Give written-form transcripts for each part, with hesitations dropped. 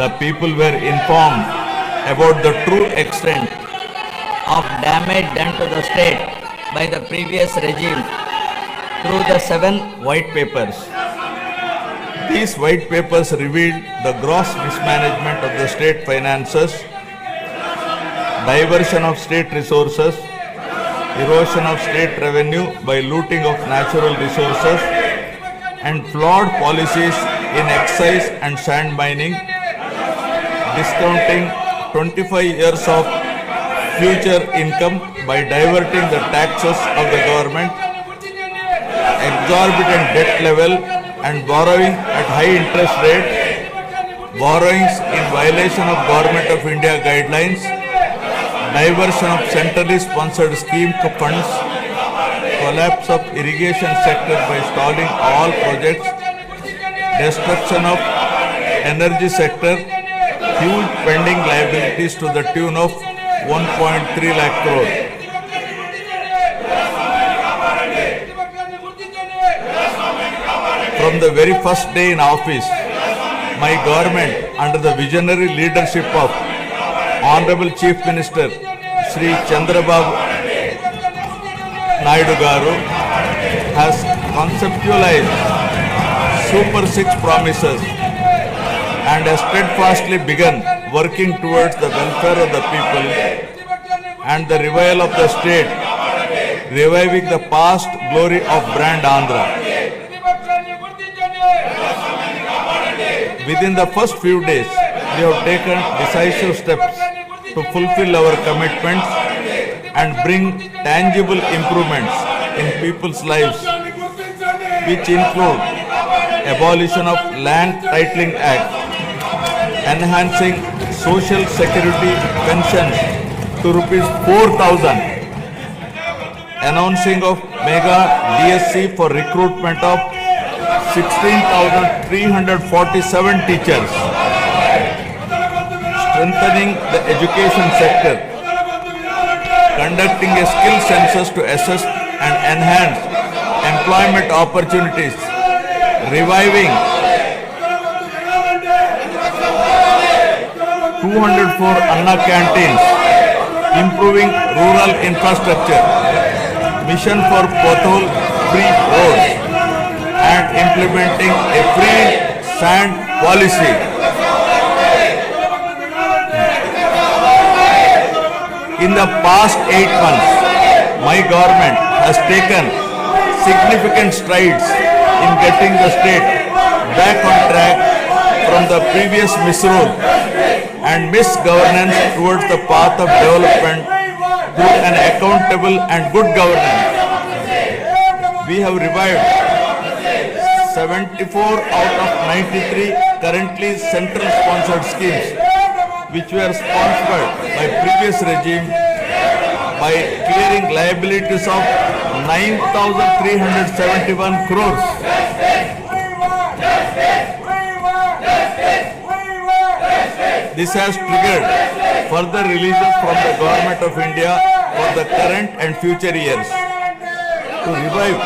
the people were informed about the true extent of damage done to the state by the previous regime through the 7 white papers. These white papers revealed the gross mismanagement of the state finances, diversion of state resources, erosion of state revenue by looting of natural resources, and flawed policies in excise and sand mining, discounting 25 years of future income by diverting the taxes of the government, exorbitant debt level and borrowing at high interest rate, borrowings in violation of Government of India guidelines, diversion of centrally sponsored scheme funds, collapse of irrigation sector by stalling all projects, destruction of energy sector, huge pending liabilities to the tune of 1.3 lakh crore. From the very first day in office, my government, under the visionary leadership of Honorable Chief Minister Shri Chandrababu Naidu Garu, has conceptualized Super 6 promises and has steadfastly begun working towards the welfare of the people and the revival of the state, reviving the past glory of brand Andhra. Within the first few days, we have taken decisive steps to fulfill our commitments and bring tangible improvements in people's lives, which include abolition of Land Titling Act, enhancing social security pensions to rupees 4,000, announcing of mega DSC for recruitment of 16,347 teachers, strengthening the education sector, conducting a skill census to assess and enhance employment opportunities, reviving 204 Anna canteens, improving rural infrastructure, mission for pothole-free roads, and implementing a free sand policy. In the past 8 months, my government has taken significant strides in getting the state back on track from the previous misrule and misgovernance towards the path of development through an accountable and good governance. We have revived 74 out of 93 currently central sponsored schemes which were sponsored by previous regime by clearing liabilities of 9,371 crores. This has triggered further releases from the Government of India for the current and future years. To revive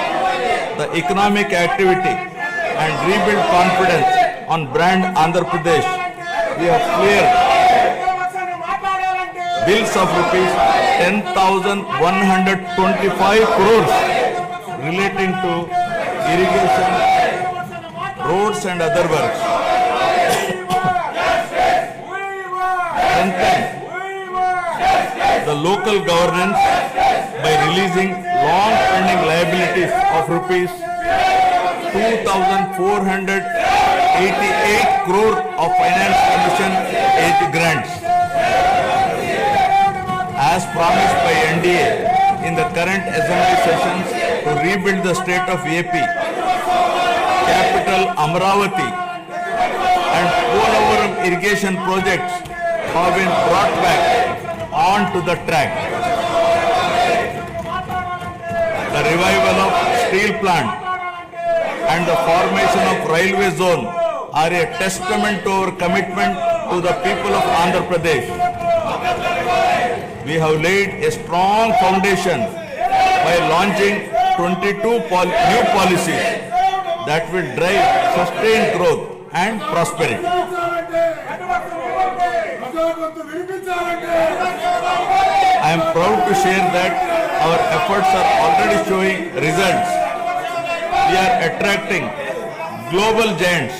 the economic activity and rebuild confidence on brand Andhra Pradesh, we have cleared bills of rupees 10,125 crores relating to irrigation, roads and other works. Strengthen the local governance by releasing long-pending liabilities of rupees 2,488 crore of finance commission age grants. As promised by NDA in the current assembly sessions to rebuild the state of AP, capital Amravati and Polavaram irrigation projects have been brought back onto the track. The revival of steel plant and the formation of railway zone are a testament to our commitment to the people of Andhra Pradesh. We have laid a strong foundation by launching 22 new policies that will drive sustained growth and prosperity. I am proud to share that our efforts are already showing results. We are attracting global giants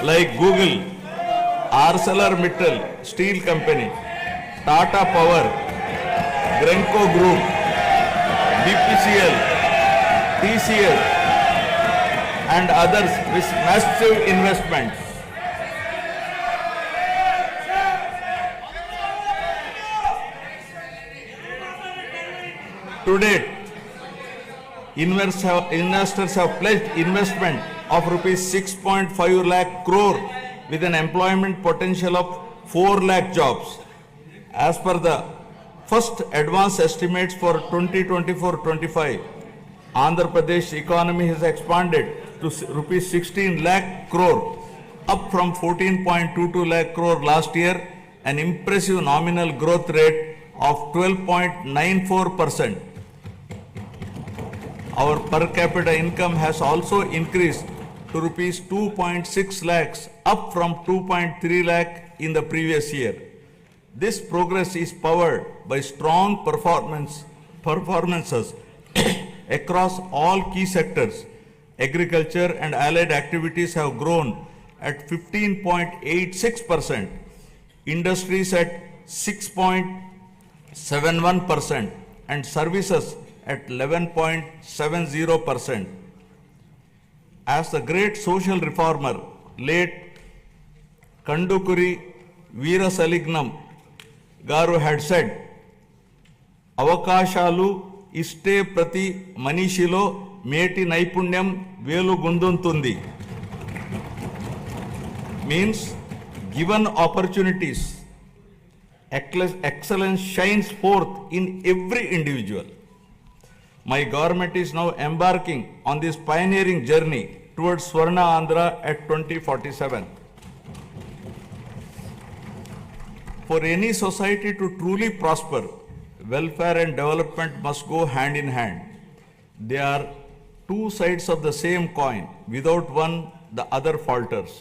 like Google, ArcelorMittal Steel Company, Tata Power, Grenco Group, BPCL, TCL, and others with massive investments. To date, investors have pledged investment of rupees 6.5 lakh crore with an employment potential of 4 lakh jobs. As per the first advance estimates for 2024-25, Andhra Pradesh economy has expanded to rupees 16 lakh crore, up from 14.22 lakh crore last year, an impressive nominal growth rate of 12.94%. Our per capita income has also increased to rupees 2.6 lakhs, up from 2.3 lakh in the previous year. This progress is powered by strong performances across all key sectors. Agriculture and allied activities have grown at 15.86%, industries at 6.71%, and services at 11.70%. As the great social reformer, late Kandukuri Veerasalignam Garu had said, అవకాశాలు ఇష్టే ప్రతి మనిషిలో మేటి నైపుణ్యం వేలుగొందుతుంది. Means, given opportunities, excellence shines forth in every individual. My government is now embarking on this pioneering journey towards Swarna Andhra at 2047. For any society to truly prosper, welfare and development must go hand in hand. They are two sides of the same coin. Without one, the other falters.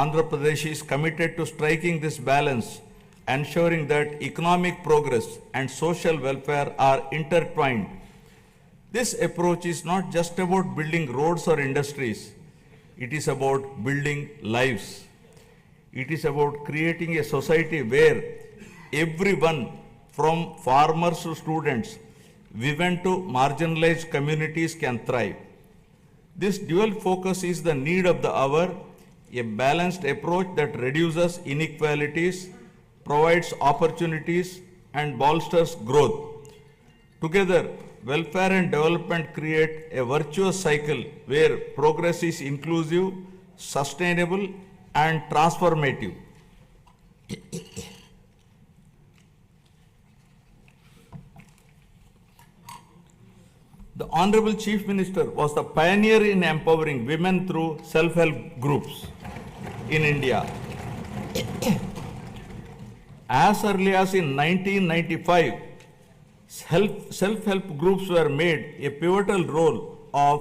Andhra Pradesh is committed to striking this balance, ensuring that economic progress and social welfare are intertwined. This approach is not just about building roads or industries. It is about building lives. It is about creating a society where everyone, from farmers to students, women to marginalized communities, can thrive. This dual focus is the need of the hour, a balanced approach that reduces inequalities, provides opportunities, and bolsters growth. Together, welfare and development create a virtuous cycle where progress is inclusive, sustainable, and transformative. The Honorable Chief Minister was the pioneer in empowering women through self-help groups in India. As early as in 1995, self-help groups were made a pivotal role of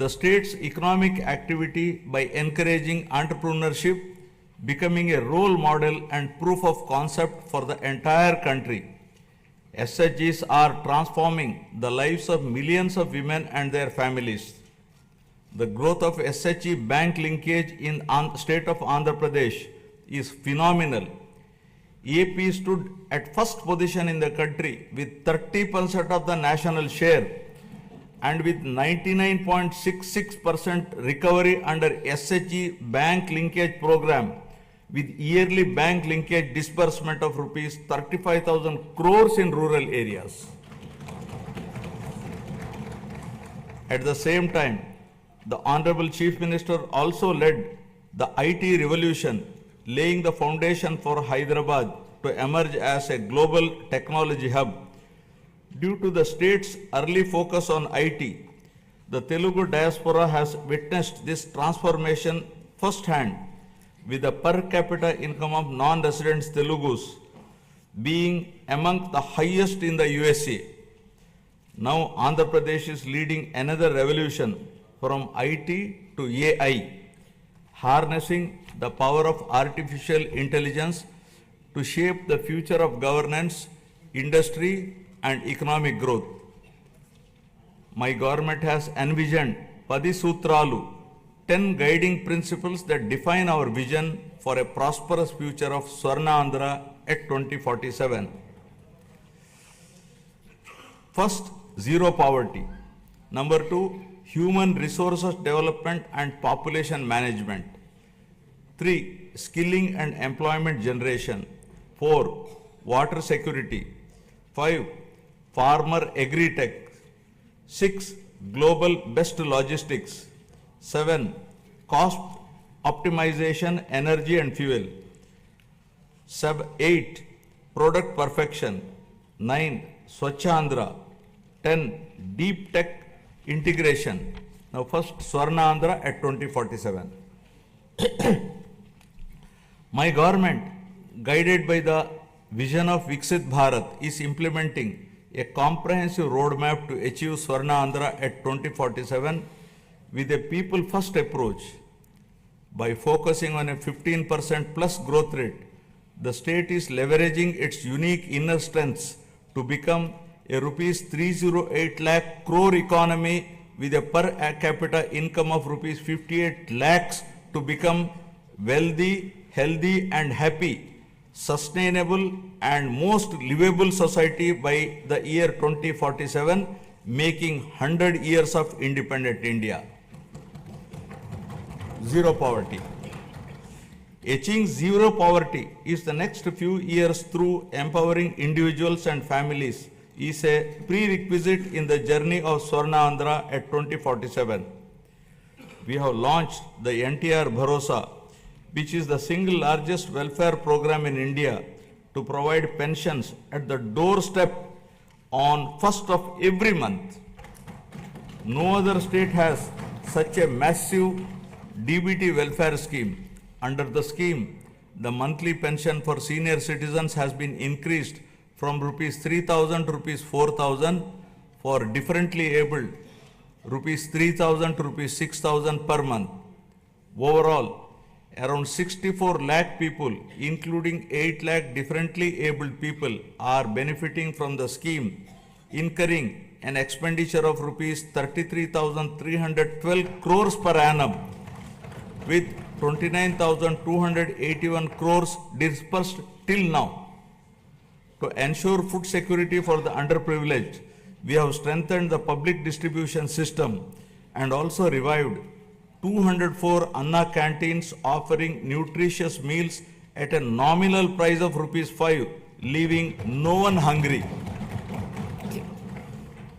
the state's economic activity by encouraging entrepreneurship, becoming a role model and proof of concept for the entire country. SHGs are transforming the lives of millions of women and their families. The growth of SHG bank linkage in state of Andhra Pradesh is phenomenal. AP stood at first position in the country with 30% of the national share and with 99.66% recovery under SHG bank linkage program, with yearly bank linkage disbursement of rupees 35,000 crores in rural areas. At the same time, the Honorable Chief Minister also led the IT revolution, laying the foundation for Hyderabad to emerge as a global technology hub. Due to the state's early focus on IT, the Telugu diaspora has witnessed this transformation firsthand, with the per capita income of non-resident Telugus being among the highest in the USA. Now Andhra Pradesh is leading another revolution from IT to AI. harnessing the power of artificial intelligence to shape the future of governance, industry, and economic growth. My government has envisioned 10 Sutralu, 10 guiding principles that define our vision for a prosperous future of Swarna Andhra at 2047. First, zero poverty. Number 2, human resources development and population management. 3, skilling and employment generation. 4, water security. 5, farmer agritech. 6, global best logistics. 7, cost optimization, energy and fuel. 8, product perfection. 9, Swachhandra. 10, deep tech integration. Now first, Swarna Andhra at 2047. My government, guided by the vision of Viksit Bharat, is implementing a comprehensive roadmap to achieve Swarna Andhra at 2047 with a people-first approach. By focusing on a 15% plus growth rate, the state is leveraging its unique inner strengths to become a rupees 308 lakh crore economy with a per capita income of rupees 58 lakhs to become wealthy, healthy and happy, sustainable and most livable society by the year 2047, making 100 years of independent India. Zero poverty. Achieving zero poverty is the next few years through empowering individuals and families is a prerequisite in the journey of Swarna Andhra at 2047. We have launched the NTR Bharosa, which is the single largest welfare program in India to provide pensions at the doorstep on 1st of every month. No other state has such a massive DBT welfare scheme. Under the scheme, the monthly pension for senior citizens has been increased from rupees 3,000 to rupees 4,000, for differently abled rupees 3,000 to rupees 6,000 per month. Overall, around 64 lakh people, including 8 lakh differently abled people, are benefiting from the scheme, incurring an expenditure of rupees 33,312 crores per annum, with 29,281 crores dispersed till now. To ensure food security for the underprivileged, we have strengthened the public distribution system and also revived 204 Anna canteens offering nutritious meals at a nominal price of rupees 5, leaving no one hungry.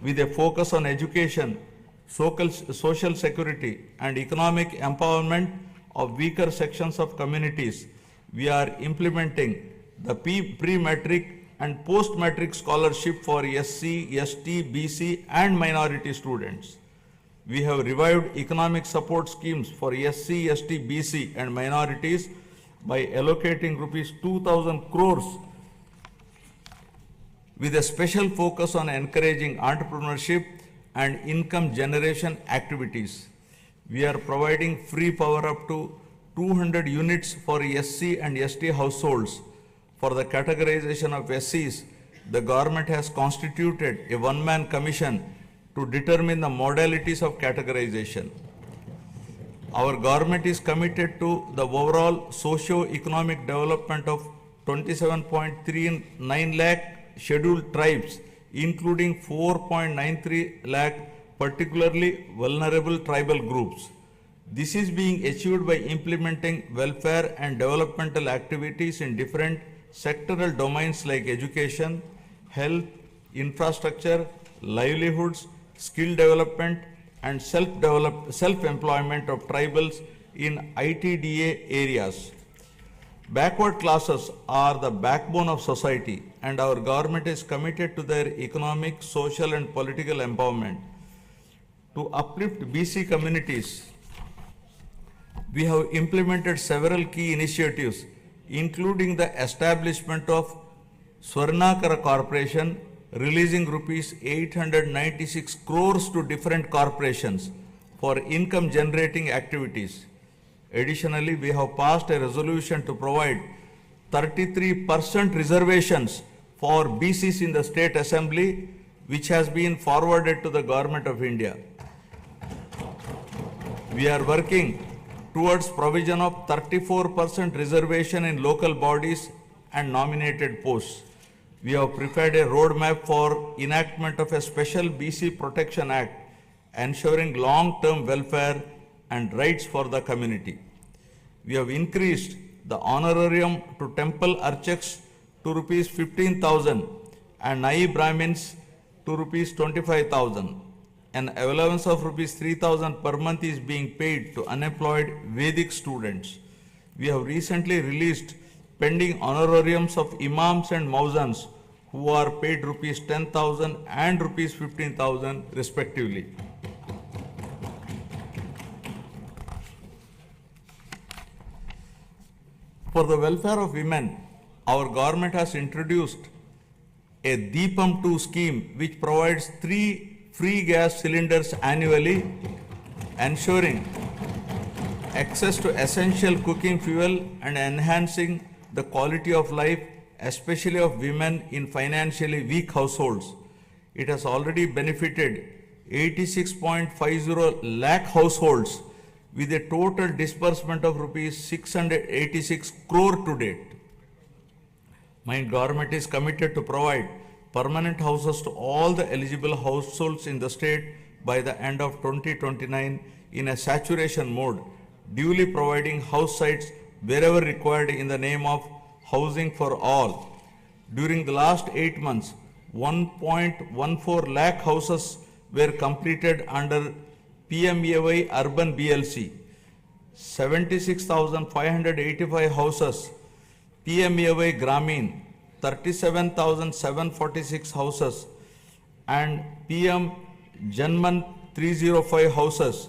With a focus on education, social security and economic empowerment of weaker sections of communities, we are implementing the pre-matric and post-matric scholarship for SC, ST, BC and minority students. We have revived economic support schemes for SC, ST, BC and minorities by allocating rupees 2,000 crores with a special focus on encouraging entrepreneurship and income generation activities. We are providing free power up to 200 units for SC and ST households. For the categorization of SCs, the government has constituted a one-man commission to determine the modalities of categorization. Our government is committed to the overall socio-economic development of 27.39 lakh scheduled tribes, including 4.93 lakh particularly vulnerable tribal groups. This is being achieved by implementing welfare and developmental activities in different sectoral domains like education, health, infrastructure, livelihoods, skill development, and self-employment of tribals in ITDA areas. Backward classes are the backbone of society, and our government is committed to their economic, social, and political empowerment. To uplift BC communities, we have implemented several key initiatives, including the establishment of Swarnakara Corporation, releasing rupees 896 crores to different corporations for income generating activities. Additionally, we have passed a resolution to provide 33% reservations for BCs in the State Assembly, which has been forwarded to the Government of India. We are working towards provision of 34% reservation in local bodies and nominated posts. We have prepared a roadmap for enactment of a special BC Protection Act, ensuring long-term welfare and rights for the community. We have increased the honorarium to temple archaks to rupees 15,000 and Nai Brahmins to rupees 25,000. An allowance of rupees 3,000 per month is being paid to unemployed Vedic students. We have recently released pending honorariums of imams and mauzans who are paid rupees 10,000 and rupees 15,000 respectively. For the welfare of women, our government has introduced a Deepam 2 scheme which provides 3 free gas cylinders annually, ensuring access to essential cooking fuel and enhancing the quality of life, especially of women in financially weak households. It has already benefited 86.50 lakh households with a total disbursement of rupees 686 crore to date. My government is committed to provide permanent houses to all the eligible households in the state by the end of 2029 in a saturation mode, duly providing house sites wherever required in the name of housing for all. During the last 8 months, 1.14 lakh houses were completed under PMAY Urban BLC, 76,585 houses PMAY Gramin, 37,746 houses, and PM Janman 305 houses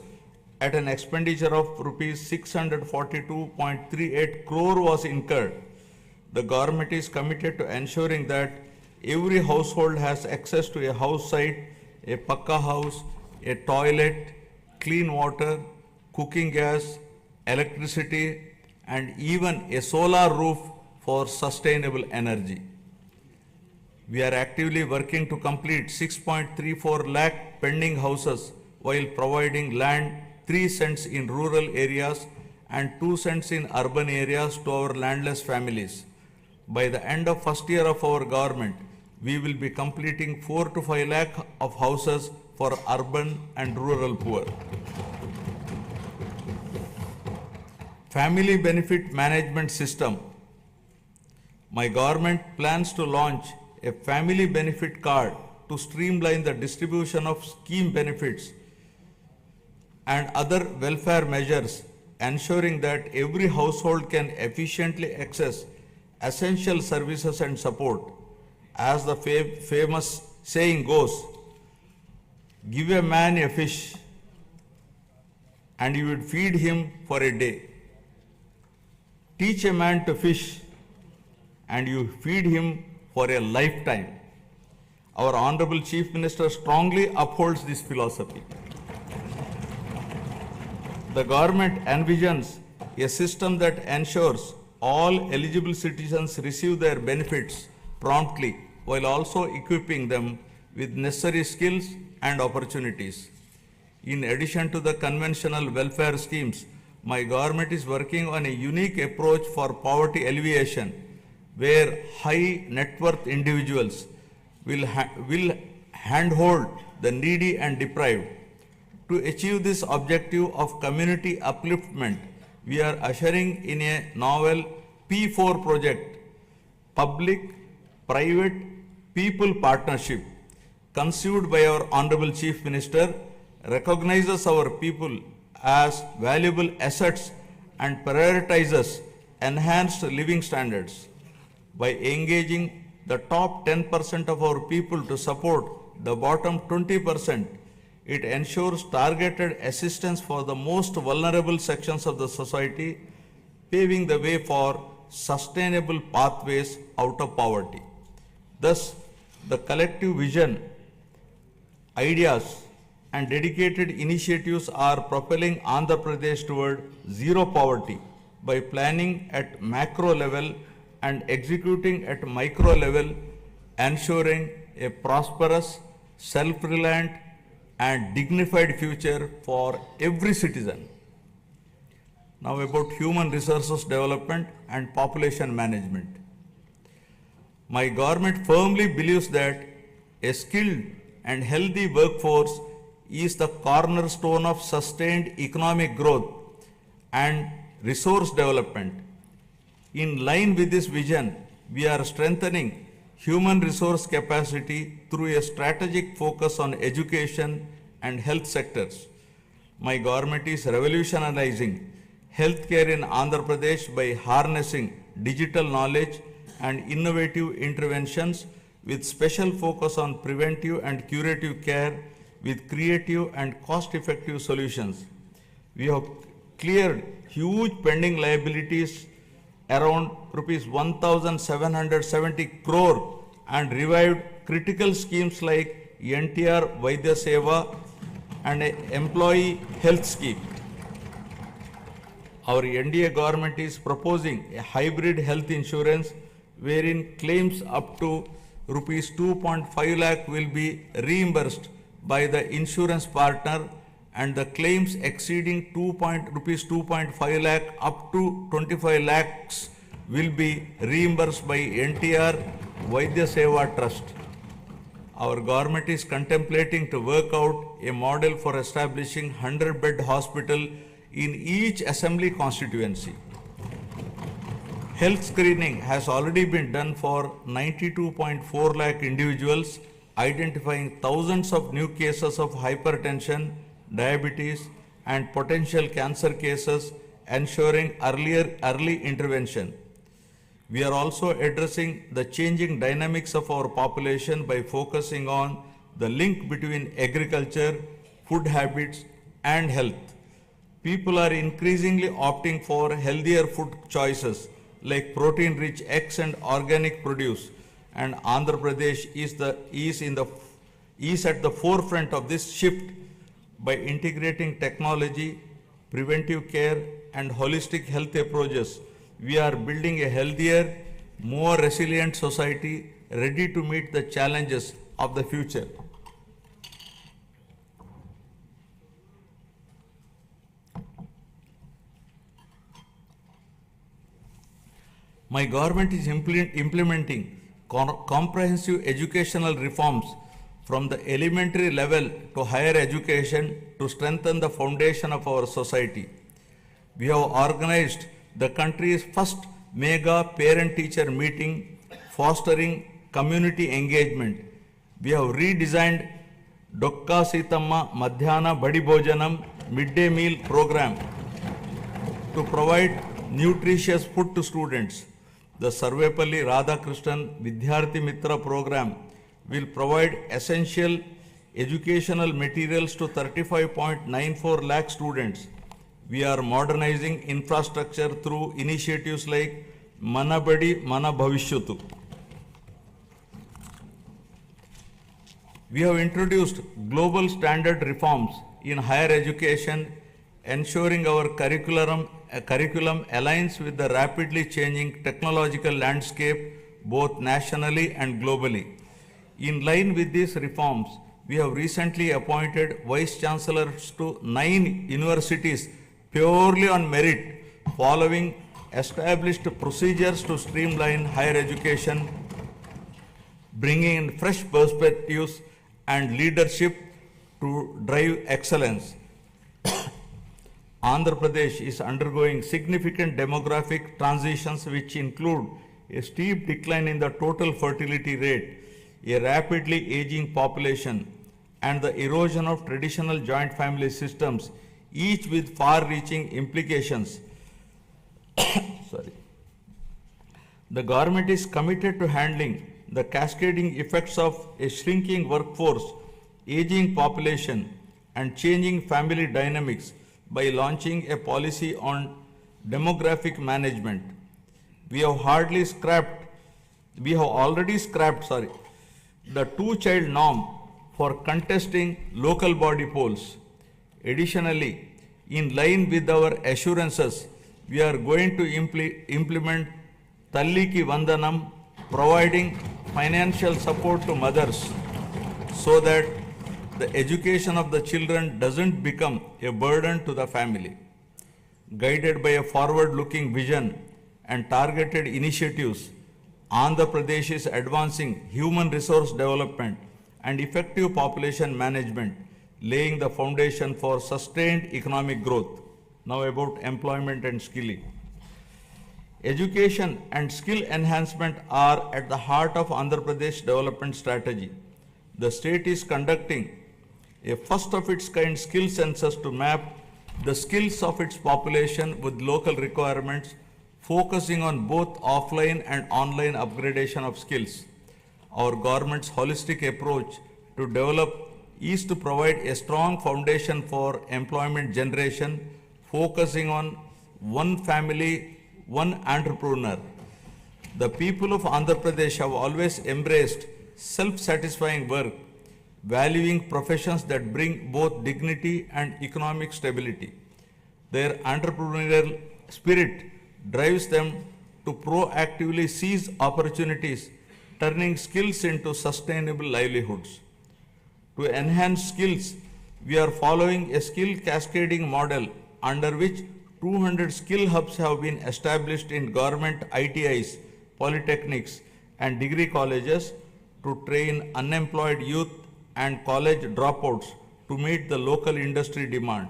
at an expenditure of rupees 642.38 crore was incurred. The government is committed to ensuring that every household has access to a house site, a pakka house, a toilet, clean water, cooking gas, electricity, and even a solar roof for sustainable energy. We are actively working to complete 6.34 lakh pending houses while providing land 3 cents in rural areas and 2 cents in urban areas to our landless families. By the end of first year of our government, we will be completing 4 to 5 lakh of houses for urban and rural poor. Family Benefit Management System. My government plans to launch a family benefit card to streamline the distribution of scheme benefits and other welfare measures, ensuring that every household can efficiently access essential services and support. As the famous saying goes, give a man a fish and you would feed him for a day. Teach a man to fish and you feed him for a lifetime. Our Honorable Chief Minister strongly upholds this philosophy. The government envisions a system that ensures all eligible citizens receive their benefits promptly while also equipping them with necessary skills and opportunities. In addition to the conventional welfare schemes, my government is working on a unique approach for poverty alleviation, where high net worth individuals will handhold the needy and deprived. To achieve this objective of community upliftment, we are ushering in a novel P4 project, Public Private People Partnership, conceived by our Honorable Chief Minister, recognizes our people as valuable assets and prioritizes enhanced living standards. By engaging the top 10% of our people to support the bottom 20%, it ensures targeted assistance for the most vulnerable sections of the society, paving the way for sustainable pathways out of poverty. Thus, the collective vision, ideas, and dedicated initiatives are propelling Andhra Pradesh toward zero poverty by planning at macro level and executing at micro level, ensuring a prosperous, self-reliant and dignified future for every citizen. Now about human resources development and population management. My government firmly believes that a skilled and healthy workforce is the cornerstone of sustained economic growth and resource development. In line with this vision, we are strengthening human resource capacity through a strategic focus on education and health sectors. My government is revolutionizing healthcare in Andhra Pradesh by harnessing digital knowledge and innovative interventions with special focus on preventive and curative care with creative and cost-effective solutions. We have cleared huge pending liabilities around rupees 1,770 crore and revived critical schemes like NTR Vaidya Seva and an employee health scheme. Our NDA government is proposing a hybrid health insurance wherein claims up to rupees 2.5 lakh will be reimbursed by the insurance partner and the claims exceeding rupees 2.5 lakh up to 25 lakhs will be reimbursed by NTR Vaidya Seva Trust. Our government is contemplating to work out a model for establishing 100-bed hospital in each assembly constituency. Health screening has already been done for 92.4 lakh individuals, identifying thousands of new cases of hypertension, diabetes, and potential cancer cases, ensuring early intervention. We are also addressing the changing dynamics of our population by focusing on the link between agriculture, food habits, and health. People are increasingly opting for healthier food choices like protein-rich eggs and organic produce, and Andhra Pradesh is at the forefront of this shift by integrating technology, preventive care, and holistic health approaches. We are building a healthier, more resilient society ready to meet the challenges of the future. My government is implementing comprehensive educational reforms from the elementary level to higher education to strengthen the foundation of our society. We have organized the country's first mega parent-teacher meeting, fostering community engagement. We have redesigned Dokka Sitamma Madhyana Badi Bhojanam midday meal program to provide nutritious food to students. The Sarvepalli Radhakrishnan Vidyarthi Mitra program will provide essential educational materials to 35.94 lakh students. We are modernizing infrastructure through initiatives like Mana Badi Mana Bhavishyatu. We have introduced global standard reforms in higher education, ensuring our curriculum aligns with the rapidly changing technological landscape both nationally and globally. In line with these reforms, we have recently appointed vice chancellors to 9 universities purely on merit, following established procedures to streamline higher education, bringing in fresh perspectives and leadership to drive excellence. Andhra Pradesh is undergoing significant demographic transitions which include a steep decline in the total fertility rate, a rapidly aging population, and the erosion of traditional joint family systems, each with far-reaching implications. The government is committed to handling the cascading effects of a shrinking workforce, aging population, and changing family dynamics by launching a policy on demographic management. We have already scrapped the 2-child norm for contesting local body polls. Additionally, in line with our assurances, we are going to implement Talliki Vandanam, providing financial support to mothers so that the education of the children doesn't become a burden to the family. Guided by a forward-looking vision and targeted initiatives, Andhra Pradesh is advancing human resource development and effective population management, laying the foundation for sustained economic growth. Now about employment and skilling. Education and skill enhancement are at the heart of Andhra Pradesh development strategy. The state is conducting a first of its kind skill census to map the skills of its population with local requirements, focusing on both offline and online upgradation of skills. Our government's holistic approach to develop is to provide a strong foundation for employment generation, focusing on one family, one entrepreneur. The people of Andhra Pradesh have always embraced self-satisfying work, valuing professions that bring both dignity and economic stability. Their entrepreneurial spirit drives them to proactively seize opportunities, turning skills into sustainable livelihoods. To enhance skills, we are following a skill cascading model under which 200 skill hubs have been established in government ITIs, polytechnics, and degree colleges to train unemployed youth and college dropouts to meet the local industry demand.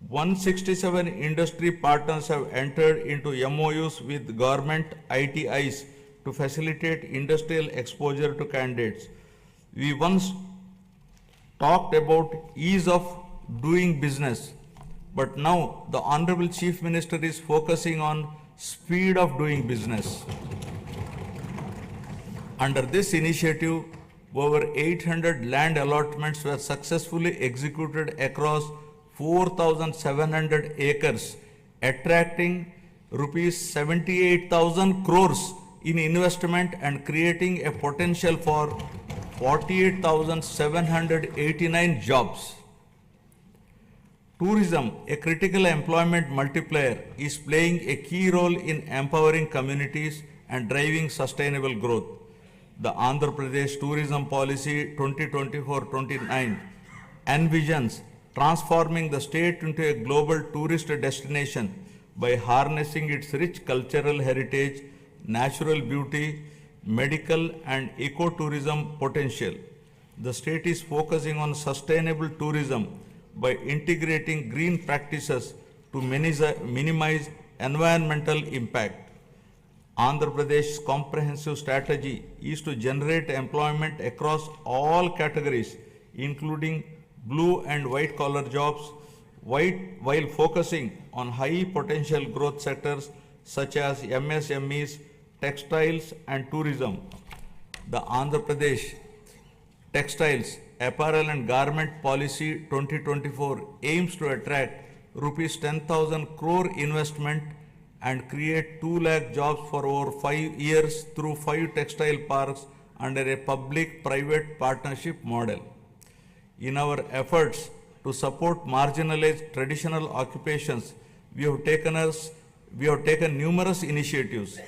167 industry partners have entered into MOUs with government ITIs to facilitate industrial exposure to candidates. We once talked about ease of doing business, but now the Honorable Chief Minister is focusing on speed of doing business. Under this initiative, over 800 land allotments were successfully executed across 4,700 acres, attracting rupees 78,000 crores in investment and creating a potential for 48,789 jobs. Tourism, a critical employment multiplier, is playing a key role in empowering communities and driving sustainable growth. The Andhra Pradesh Tourism Policy 2024-29 envisions transforming the state into a global tourist destination by harnessing its rich cultural heritage, natural beauty, medical and ecotourism potential. The state is focusing on sustainable tourism by integrating green practices to minimize environmental impact. Andhra Pradesh's comprehensive strategy is to generate employment across all categories, including blue and white collar jobs, while focusing on high potential growth sectors such as MSMEs, textiles and tourism. The Andhra Pradesh Textiles, Apparel and Garment Policy 2024 aims to attract rupees 10,000 crore investment and create 2 lakh jobs for over 5 years through 5 textile parks under a public-private partnership model. In our efforts to support marginalized traditional occupations, we have taken numerous initiatives.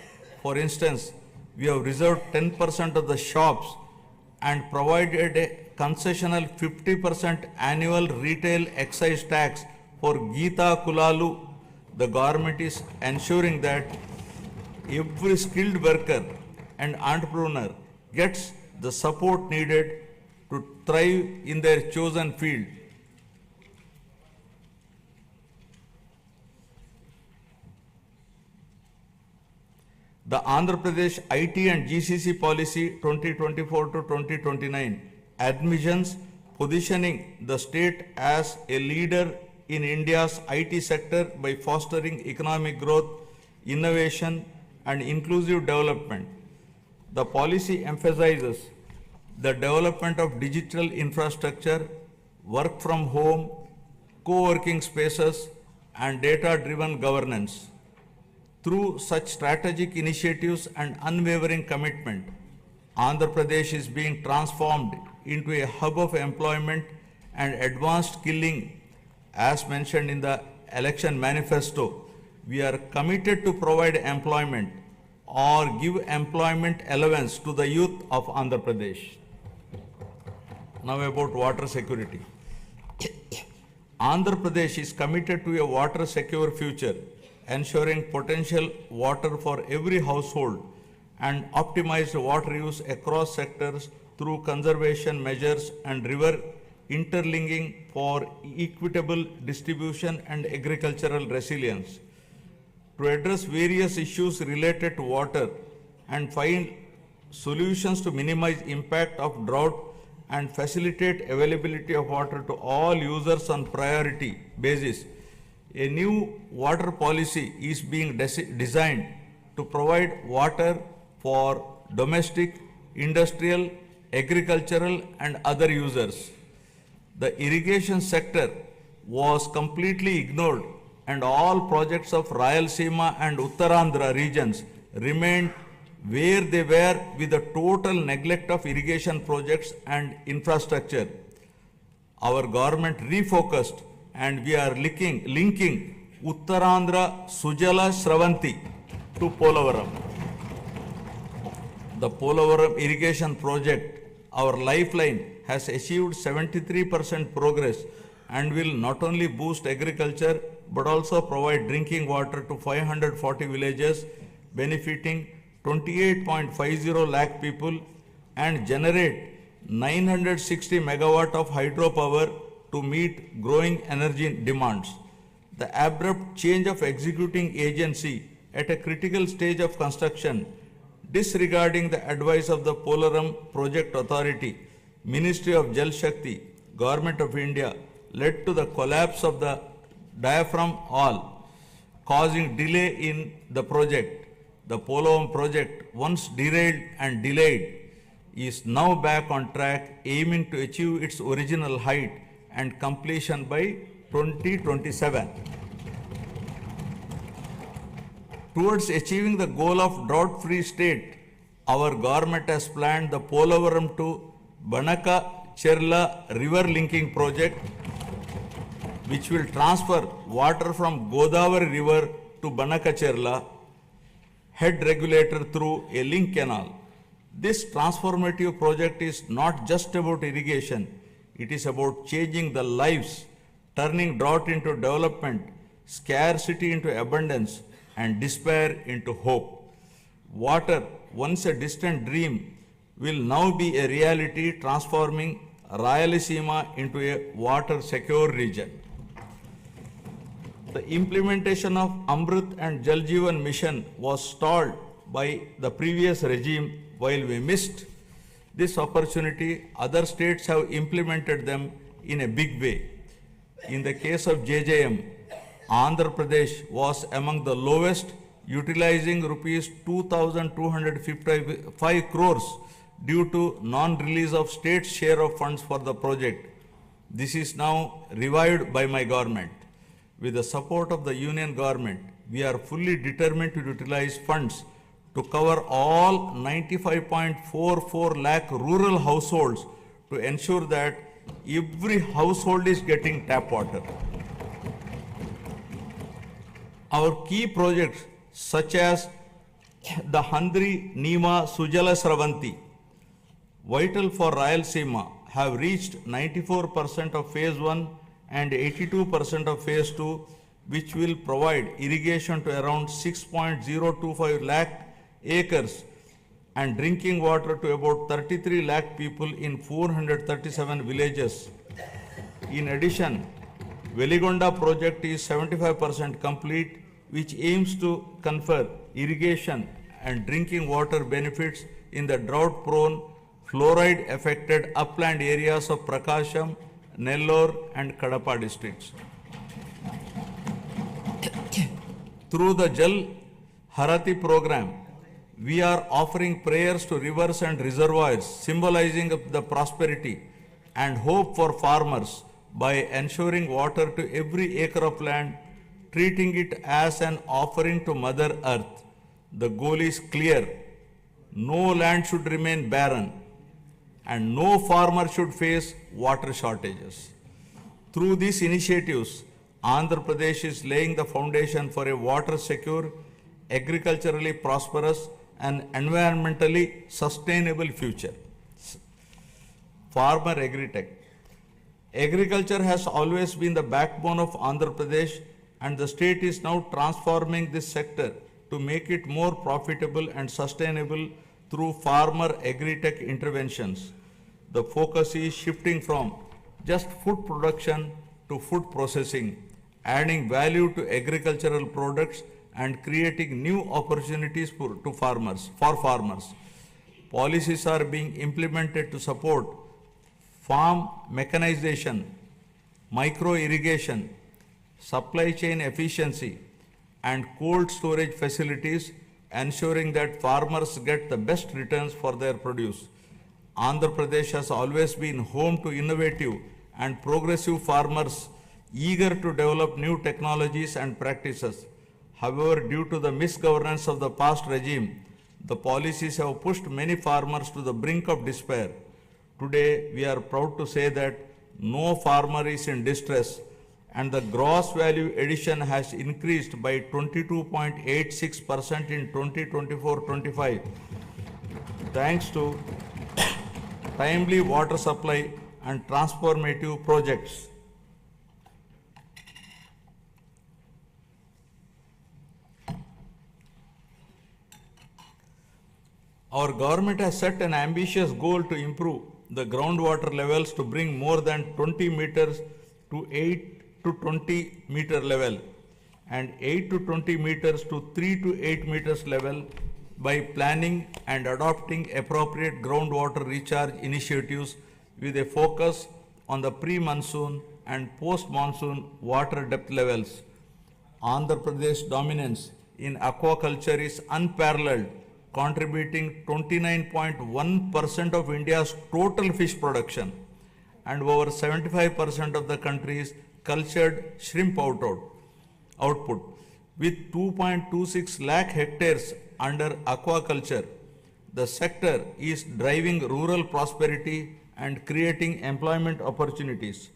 For instance, we have reserved 10% of the shops and provided a concessional 50% annual retail excise tax for Geeta Kulalu. The government is ensuring that every skilled worker and entrepreneur gets the support needed to thrive in their chosen field. The Andhra Pradesh IT and GCC Policy 2024-2029 admissions positioning the state as a leader in India's IT sector by fostering economic growth, innovation and inclusive development. The policy emphasizes the development of digital infrastructure, work from home, co-working spaces and data-driven governance. Through such strategic initiatives and unwavering commitment, Andhra Pradesh is being transformed into a hub of employment and advanced skilling. As mentioned in the election manifesto, we are committed to provide employment or give employment allowance to the youth of Andhra Pradesh. Now about water security. Andhra Pradesh is committed to a water secure future, ensuring potential water for every household and optimized water use across sectors through conservation measures and river interlinking for equitable distribution and agricultural resilience. To address various issues related to water and find solutions to minimize impact of drought and facilitate availability of water to all users on priority basis, a new water policy is being designed to provide water for domestic, industrial, agricultural and other users. The irrigation sector was completely ignored and all projects of Rayalaseema and Uttarandhra regions remained where they were with the total neglect of irrigation projects and infrastructure. Our government refocused and we are linking Uttarandhra Sujala Sravanti to Polavaram. The Polavaram irrigation project, our lifeline, has achieved 73% progress and will not only boost agriculture but also provide drinking water to 540 villages, benefiting 28.50 lakh people and generate 960 megawatt of hydropower to meet growing energy demands. The abrupt change of executing agency at a critical stage of construction, disregarding the advice of the Polaram Project Authority, Ministry of Jal Shakti, Government of India, led to the collapse of the diaphragm hall, causing delay in the project. The Polaram project, once derailed and delayed, is now back on track, aiming to achieve its original height and completion by 2027. Towards achieving the goal of drought-free state, our government has planned the Polavaram to Banaka-Cherla river linking project, which will transfer water from Godavari river to Banaka-Cherla head regulator through a link canal. This transformative project is not just about irrigation, it is about changing the lives, turning drought into development, scarcity into abundance, and despair into hope. Water, once a distant dream, will now be a reality, transforming Rayalaseema into a water secure region. The implementation of Amrit and Jal Jeevan mission was stalled by the previous regime. While we missed this opportunity, other states have implemented them in a big way. In the case of JJM, Andhra Pradesh was among the lowest, utilizing rupees 2,255 crores due to non-release of state's share of funds for the project. This is now revived by my government. With the support of the union government, we are fully determined to utilize funds to cover all 95.44 lakh rural households to ensure that every household is getting tap water. Our key projects such as the Handri Nima Sujala Sravanti, vital for Rayalaseema, have reached 94% of phase 1 and 82% of phase 2, which will provide irrigation to around 6.025 lakh acres and drinking water to about 33 lakh people in 437 villages. In addition, Veligonda project is 75% complete, which aims to confer irrigation and drinking water benefits in the drought-prone, fluoride-affected upland areas of Prakasham, Nellore and Kadapa districts. Through the Jal Harati program, we are offering prayers to rivers and reservoirs, symbolizing the prosperity and hope for farmers by ensuring water to every acre of land, treating it as an offering to Mother Earth. The goal is clear. No land should remain barren. and no farmer should face water shortages. Through these initiatives, Andhra Pradesh is laying the foundation for a water secure, agriculturally prosperous, and environmentally sustainable future. Farmer Agritech. Agriculture has always been the backbone of Andhra Pradesh, and the state is now transforming this sector to make it more profitable and sustainable through farmer Agritech interventions. The focus is shifting from just food production to food processing, adding value to agricultural products and creating new opportunities for farmers. Policies are being implemented to support farm mechanization, micro irrigation, supply chain efficiency, and cold storage facilities, ensuring that farmers get the best returns for their produce. Andhra Pradesh has always been home to innovative and progressive farmers eager to develop new technologies and practices. However, due to the misgovernance of the past regime, the policies have pushed many farmers to the brink of despair. Today, we are proud to say that no farmer is in distress, and the gross value addition has increased by 22.86% in 2024-25, thanks to timely water supply and transformative projects. Our government has set an ambitious goal to improve the groundwater levels to bring more than 20 meters to 8 to 20 meter level and 8 to 20 meters to 3 to 8 meters level by planning and adopting appropriate groundwater recharge initiatives with a focus on the pre-monsoon and post-monsoon water depth levels. Andhra Pradesh dominance in aquaculture is unparalleled, contributing 29.1% of India's total fish production and over 75% of the country's cultured shrimp output. With 2.26 lakh hectares under aquaculture, the sector is driving rural prosperity and creating employment opportunities.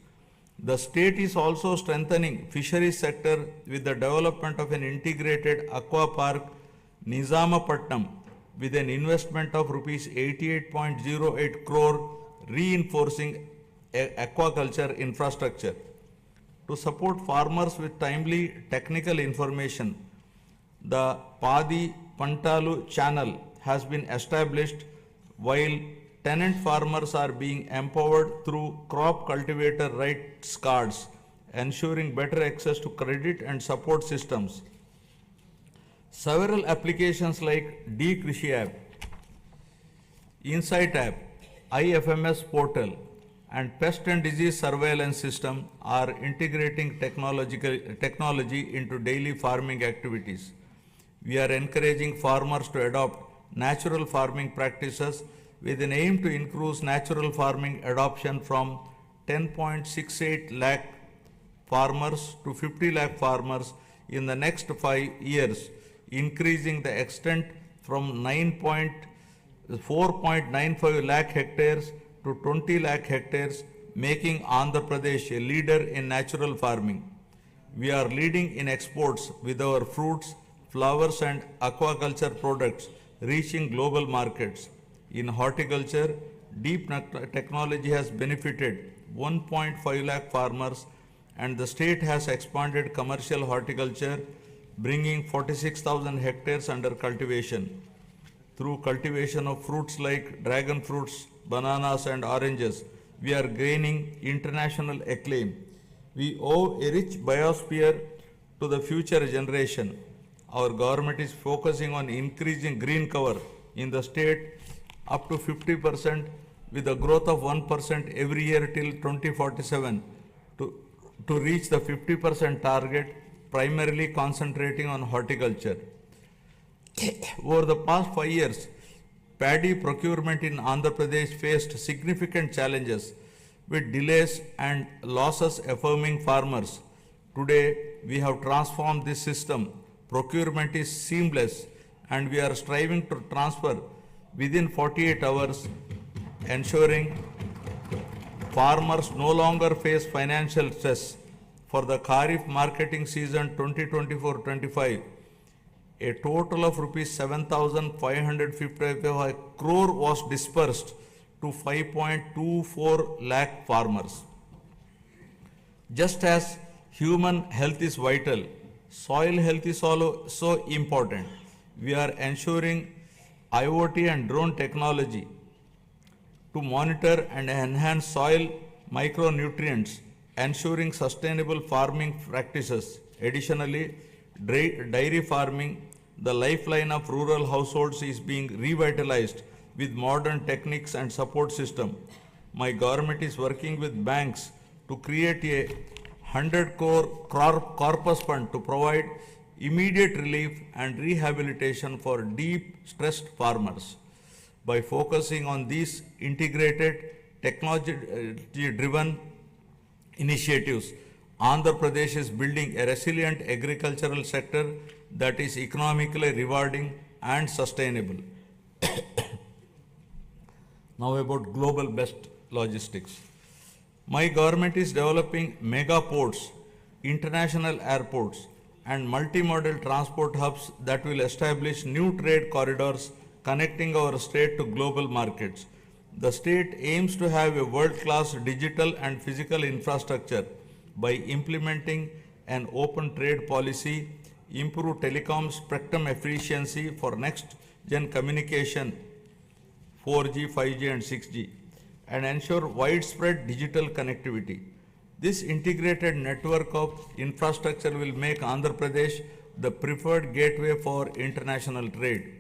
The state is also strengthening fisheries sector with the development of an integrated aqua park Nizamapatnam with an investment of rupees 88.08 crore, reinforcing aquaculture infrastructure. To support farmers with timely technical information, the Padi Pantalu channel has been established, while tenant farmers are being empowered through crop cultivator rights cards, ensuring better access to credit and support systems. Several applications like D-Krishi app, Insight app, IFMS portal, and pest and disease surveillance system are integrating technology into daily farming activities. We are encouraging farmers to adopt natural farming practices with an aim to increase natural farming adoption from 10.68 lakh farmers to 50 lakh farmers in the next 5 years, increasing the extent from 4.95 lakh hectares to 20 lakh hectares, making Andhra Pradesh a leader in natural farming. We are leading in exports with our fruits, flowers and aquaculture products reaching global markets. In horticulture, deep technology has benefited 1.5 lakh farmers, and the state has expanded commercial horticulture, bringing 46,000 hectares under cultivation. Through cultivation of fruits like dragon fruits, bananas and oranges, we are gaining international acclaim. We owe a rich biosphere to the future generation. Our government is focusing on increasing green cover in the state up to 50% with a growth of 1% every year till 2047 to reach the 50% target, primarily concentrating on horticulture. Over the past 5 years, paddy procurement in Andhra Pradesh faced significant challenges with delays and losses affirming farmers. Today, we have transformed this system. Procurement is seamless, and we are striving to transfer within 48 hours ensuring farmers no longer face financial stress. For the Kharif marketing season 2024-25, a total of rupees 7,555 crore was dispersed to 5.24 lakh farmers. Just as human health is vital, soil health is also important. We are ensuring IoT and drone technology to monitor and enhance soil micronutrients, ensuring sustainable farming practices. Additionally, dairy farming, the lifeline of rural households, is being revitalized with modern techniques and support system. My government is working with banks to create a 100 crore corpus fund to provide immediate relief and rehabilitation for deep stressed farmers. By focusing on these integrated technology-driven initiatives, Andhra Pradesh is building a resilient agricultural sector that is economically rewarding and sustainable. Now about global best logistics. My government is developing mega ports, international airports, and multimodal transport hubs that will establish new trade corridors connecting our state to global markets. The state aims to have a world-class digital and physical infrastructure by implementing an open trade policy, improve telecom spectrum efficiency for next-gen communication, 4G, 5G and 6G, and ensure widespread digital connectivity. This integrated network of infrastructure will make Andhra Pradesh the preferred gateway for international trade.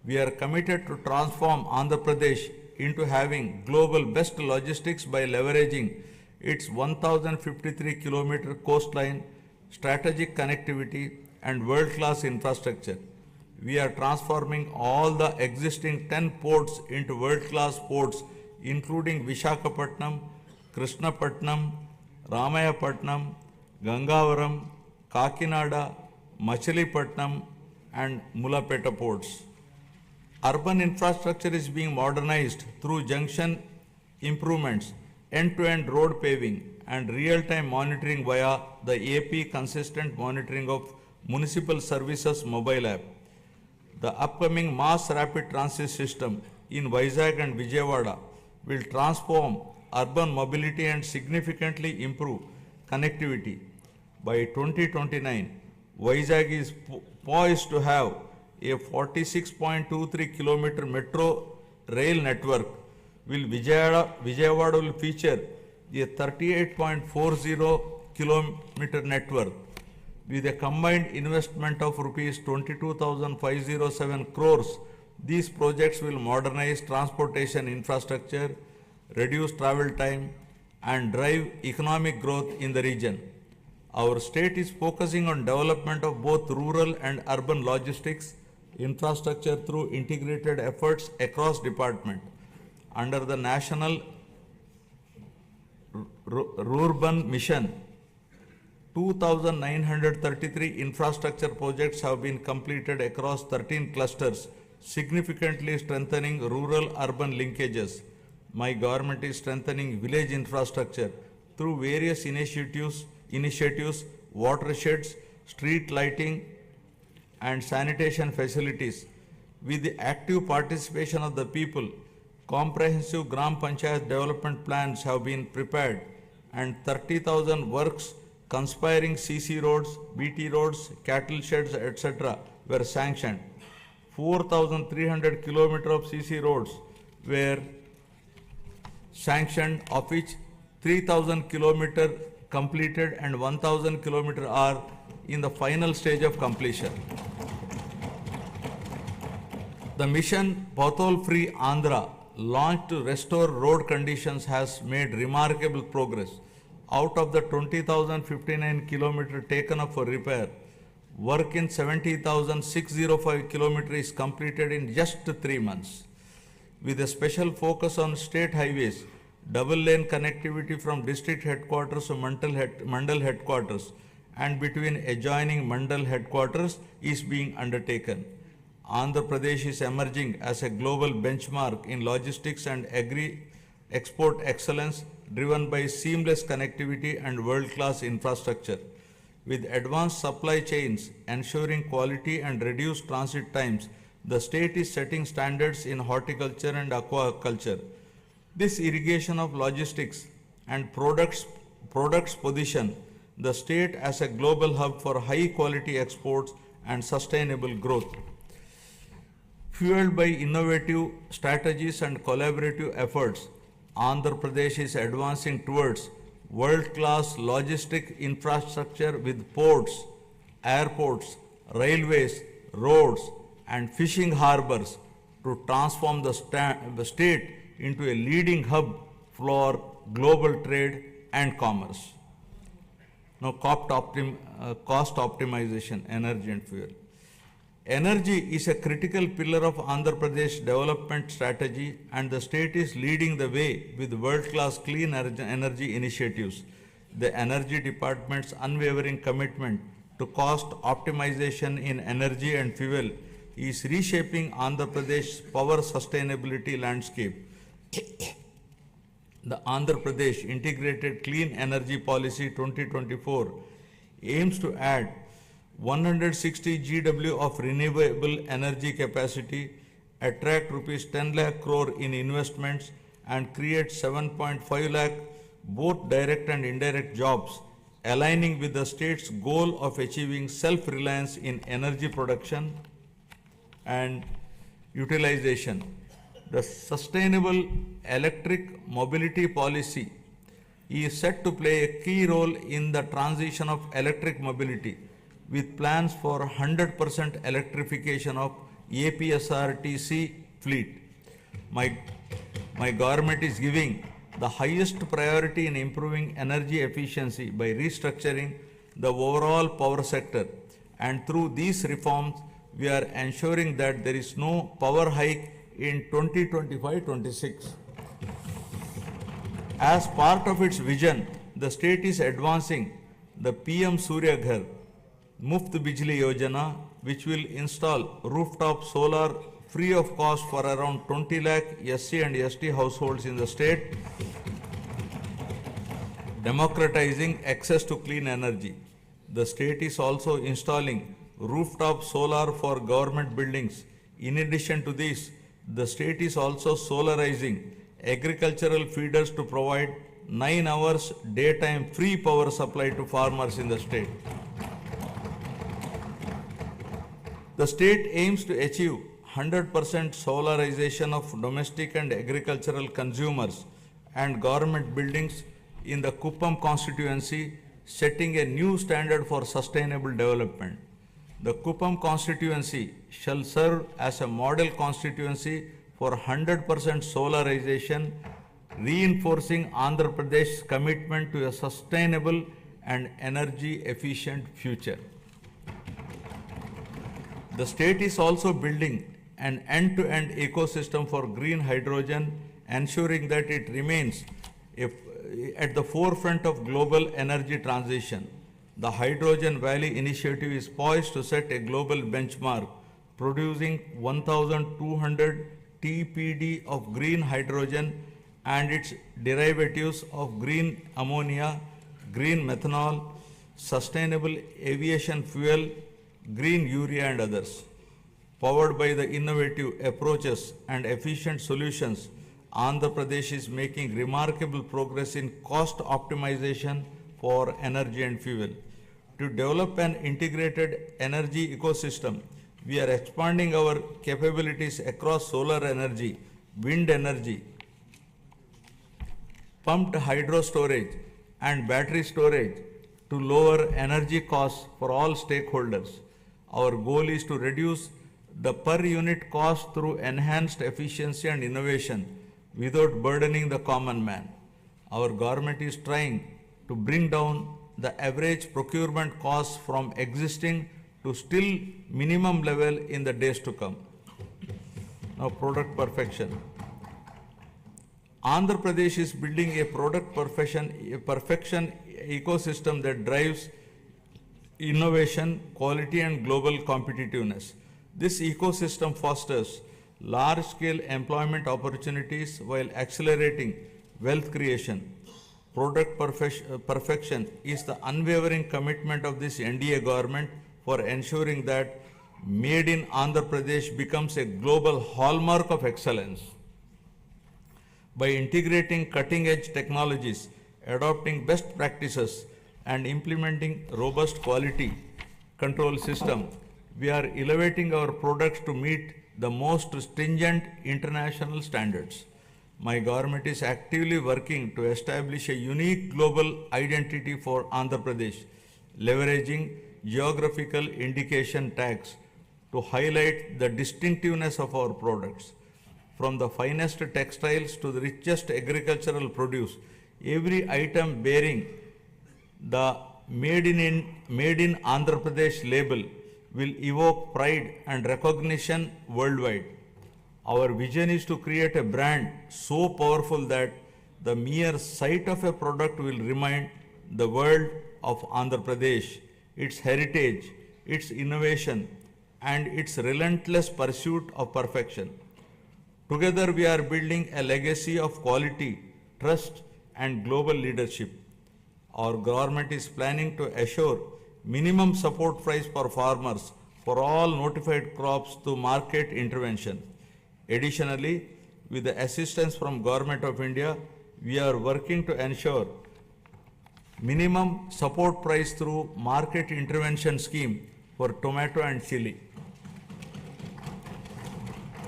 We are committed to transform Andhra Pradesh into having global best logistics by leveraging its 1,053 kilometer coastline, strategic connectivity and world-class infrastructure. We are transforming all the existing 10 ports into world-class ports, including Visakhapatnam, Krishnapatnam, Ramayapatnam, Gangavaram, Kakinada, Machilipatnam and Mulapeta ports. Urban infrastructure is being modernized through junction improvements, end-to-end road paving and real-time monitoring via the AP Consistent Monitoring of Municipal Services mobile app. The upcoming mass rapid transit system in Vizag and Vijayawada will transform urban mobility and significantly improve connectivity. By 2029, Vizag is poised to have a 46.23 kilometer metro rail network, while Vijayawada will feature a 38.40 kilometer network. With a combined investment of rupees 22,507 crores, these projects will modernize transportation infrastructure, reduce travel time, and drive economic growth in the region. Our state is focusing on development of both rural and urban logistics infrastructure through integrated efforts across department. Under the National Rural Mission, 2,933 infrastructure projects have been completed across 13 clusters, significantly strengthening rural-urban linkages. My government is strengthening village infrastructure through various initiatives, watersheds, street lighting, and sanitation facilities. With the active participation of the people, comprehensive Gram Panchayat development plans have been prepared and 30,000 works conspiring CC roads, BT roads, cattle sheds, etc. were sanctioned. 4,300 kilometers of CC roads were sanctioned, of which 3,000 kilometers completed and 1,000 kilometers are in the final stage of completion. The mission Pothole Free Andhra, launched to restore road conditions, has made remarkable progress. Out of the 20,059 kilometers taken up for repair, work in 70,605 kilometers is completed in just 3 months. With a special focus on state highways, double lane connectivity from district headquarters to mandal headquarters and between adjoining mandal headquarters is being undertaken. Andhra Pradesh is emerging as a global benchmark in logistics and agri-export excellence driven by seamless connectivity and world-class infrastructure. With advanced supply chains ensuring quality and reduced transit times, the state is setting standards in horticulture and aquaculture. This irrigation of logistics and products position the state as a global hub for high quality exports and sustainable growth. Fueled by innovative strategies and collaborative efforts, Andhra Pradesh is advancing towards world-class logistic infrastructure with ports, airports, railways, roads, and fishing harbors to transform the state into a leading hub for global trade and commerce. Now, cost optimization, energy and fuel. Energy is a critical pillar of Andhra Pradesh development strategy, and the state is leading the way with world-class clean energy initiatives. The Energy Department's unwavering commitment to cost optimization in energy and fuel is reshaping Andhra Pradesh's power sustainability landscape. The Andhra Pradesh Integrated Clean Energy Policy 2024 aims to add 160 GW of renewable energy capacity, attract rupees 10 lakh crore in investments, and create 7.5 lakh both direct and indirect jobs, aligning with the state's goal of achieving self-reliance in energy production and utilization. The sustainable electric mobility policy is set to play a key role in the transition of electric mobility, with plans for 100% electrification of APSRTC fleet. My government is giving the highest priority in improving energy efficiency by restructuring the overall power sector, and through these reforms we are ensuring that there is no power hike in 2025-26. As part of its vision, the state is advancing the PM Surya Ghar Muft Bijli Yojana, which will install rooftop solar free of cost for around 20 lakh SC and ST households in the state, democratizing access to clean energy. The state is also installing rooftop solar for government buildings. In addition to this, the state is also solarizing agricultural feeders to provide 9 hours daytime free power supply to farmers in the state. The state aims to achieve 100% solarization of domestic and agricultural consumers and government buildings in the Kuppam constituency, setting a new standard for sustainable development. The Kuppam constituency shall serve as a model constituency for 100% solarization, reinforcing Andhra Pradesh's commitment to a sustainable and energy efficient future. The state is also building an end-to-end ecosystem for green hydrogen, ensuring that it remains at the forefront of global energy transition. The Hydrogen Valley initiative is poised to set a global benchmark, producing 1,200 TPD of green hydrogen and its derivatives of green ammonia, green methanol, sustainable aviation fuel, green urea and others. Powered by the innovative approaches and efficient solutions, Andhra Pradesh is making remarkable progress in cost optimization for energy and fuel. To develop an integrated energy ecosystem, we are expanding our capabilities across solar energy, wind energy, pumped hydro storage, and battery storage to lower energy costs for all stakeholders. Our goal is to reduce the per unit cost through enhanced efficiency and innovation without burdening the common man. Our government is trying to bring down the average procurement costs from existing to still minimum level in the days to come. Now, product perfection. Andhra Pradesh is building a perfection ecosystem that drives innovation, quality and global competitiveness. This ecosystem fosters large-scale employment opportunities while accelerating wealth creation. Perfection is the unwavering commitment of this NDA government for ensuring that Made in Andhra Pradesh becomes a global hallmark of excellence. By integrating cutting-edge technologies, adopting best practices, and implementing robust quality control system, we are elevating our products to meet the most stringent international standards. My government is actively working to establish a unique global identity for Andhra Pradesh, leveraging geographical indication tags to highlight the distinctiveness of our products. From the finest textiles to the richest agricultural produce, every item bearing the Made in Andhra Pradesh label will evoke pride and recognition worldwide. Our vision is to create a brand so powerful that the mere sight of a product will remind the world of Andhra Pradesh, its heritage, its innovation, and its relentless pursuit of perfection. Together, we are building a legacy of quality, trust, and global leadership. Our government is planning to assure minimum support price for farmers for all notified crops through market intervention. Additionally, with the assistance from Government of India, we are working to ensure minimum support price through market intervention scheme for tomato and chili.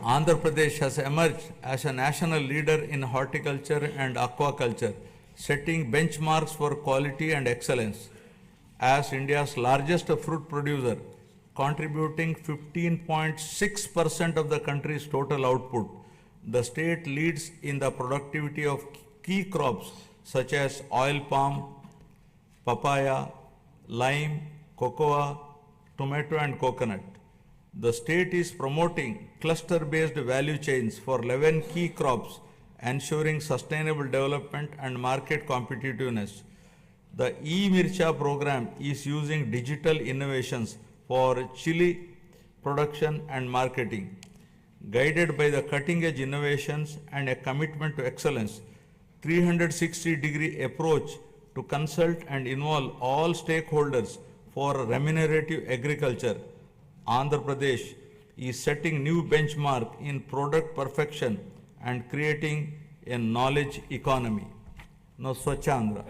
Andhra Pradesh has emerged as a national leader in horticulture and aquaculture, setting benchmarks for quality and excellence. As India's largest fruit producer, contributing 15.6% of the country's total output, the state leads in the productivity of key crops such as oil palm, papaya, lime, cocoa, tomato and coconut. The state is promoting cluster-based value chains for 11 key crops, ensuring sustainable development and market competitiveness. The e-Mircha program is using digital innovations for chili production and marketing. Guided by the cutting-edge innovations and a commitment to excellence, 360-degree approach to consult and involve all stakeholders for remunerative agriculture, Andhra Pradesh is setting new benchmark in product perfection and creating a knowledge economy. Now, Swachh Andhra.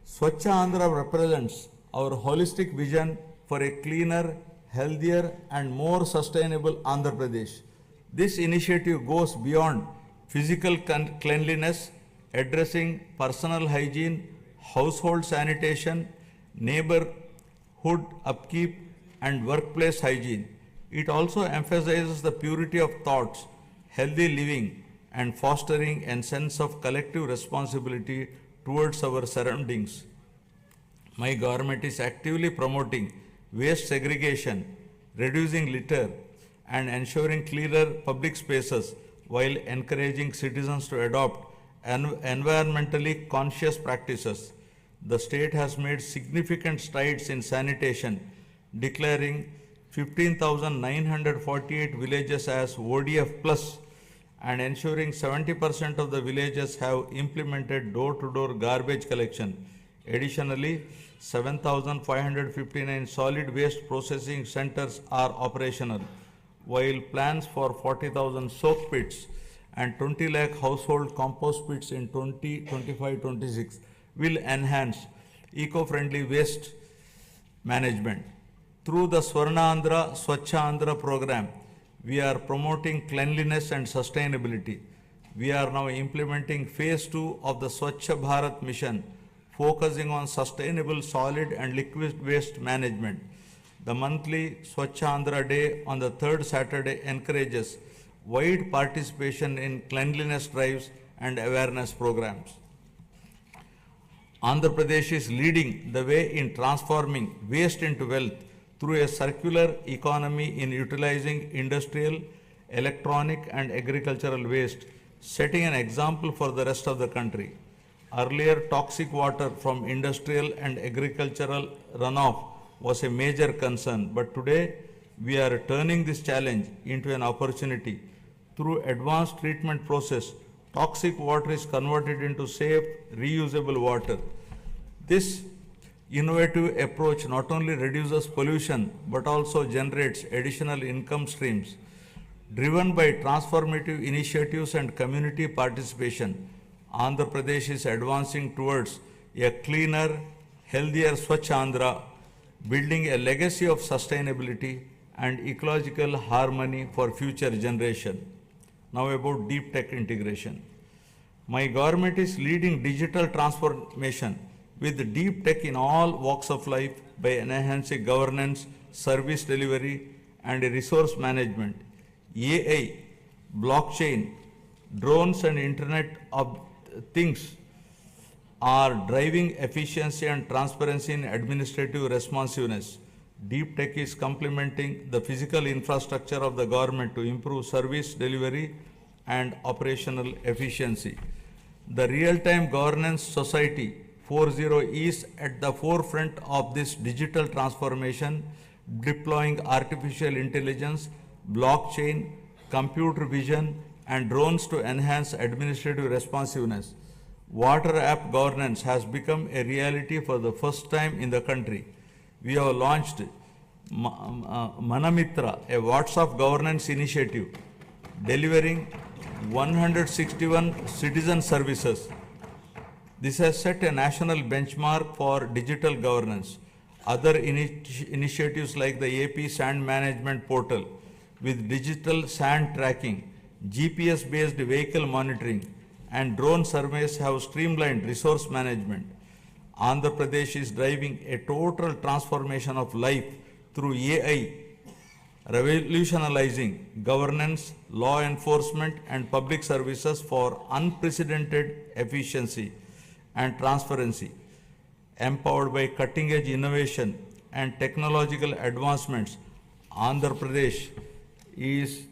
Swachh Andhra represents our holistic vision for a cleaner, healthier, and more sustainable Andhra Pradesh. This initiative goes beyond physical cleanliness, addressing personal hygiene, household sanitation, neighborhood upkeep, and workplace hygiene. It also emphasizes the purity of thoughts, healthy living, and fostering a sense of collective responsibility towards our surroundings. My government is actively promoting waste segregation, reducing litter, and ensuring cleaner public spaces while encouraging citizens to adopt environmentally conscious practices. The state has made significant strides in sanitation, declaring 15,948 villages as ODF plus and ensuring 70% of the villages have implemented door-to-door garbage collection. Additionally, 7,559 solid waste processing centers are operational, while plans for 40,000 soak pits and 20 lakh household compost pits in 2025-26 will enhance eco-friendly waste management. Through the Swarna Andhra, Swachh Andhra program, we are promoting cleanliness and sustainability. We are now implementing phase 2 of the Swachh Bharat mission, focusing on sustainable solid and liquid waste management. The monthly Swachh Andhra Day on the third Saturday encourages wide participation in cleanliness drives and awareness programs. Andhra Pradesh is leading the way in transforming waste into wealth through a circular economy in utilizing industrial, electronic and agricultural waste, setting an example for the rest of the country. Earlier, toxic water from industrial and agricultural runoff was a major concern, but today we are turning this challenge into an opportunity. Through advanced treatment process, toxic water is converted into safe, reusable water. This innovative approach not only reduces pollution but also generates additional income streams. Driven by transformative initiatives and community participation, Andhra Pradesh is advancing towards a cleaner, healthier Swachh Andhra, building a legacy of sustainability and ecological harmony for future generation. Now about deep tech integration. My government is leading digital transformation with deep tech in all walks of life by enhancing governance, service delivery, and resource management. AI, blockchain, drones, and Internet of Things are driving efficiency and transparency in administrative responsiveness. Deep tech is complementing the physical infrastructure of the government to improve service delivery and operational efficiency. The Real-Time Governance Society 4.0 is at the forefront of this digital transformation, deploying artificial intelligence, blockchain, computer vision, and drones to enhance administrative responsiveness. Water app governance has become a reality for the first time in the country. We have launched Manamitra, a WhatsApp governance initiative, delivering 161 citizen services. This has set a national benchmark for digital governance. Other initiatives like the AP Sand Management Portal with digital sand tracking, GPS-based vehicle monitoring, and drone surveys have streamlined resource management. Andhra Pradesh is driving a total transformation of life through AI, revolutionizing governance, law enforcement, and public services for unprecedented efficiency and transparency. Empowered by cutting-edge innovation and technological advancements, Andhra Pradesh is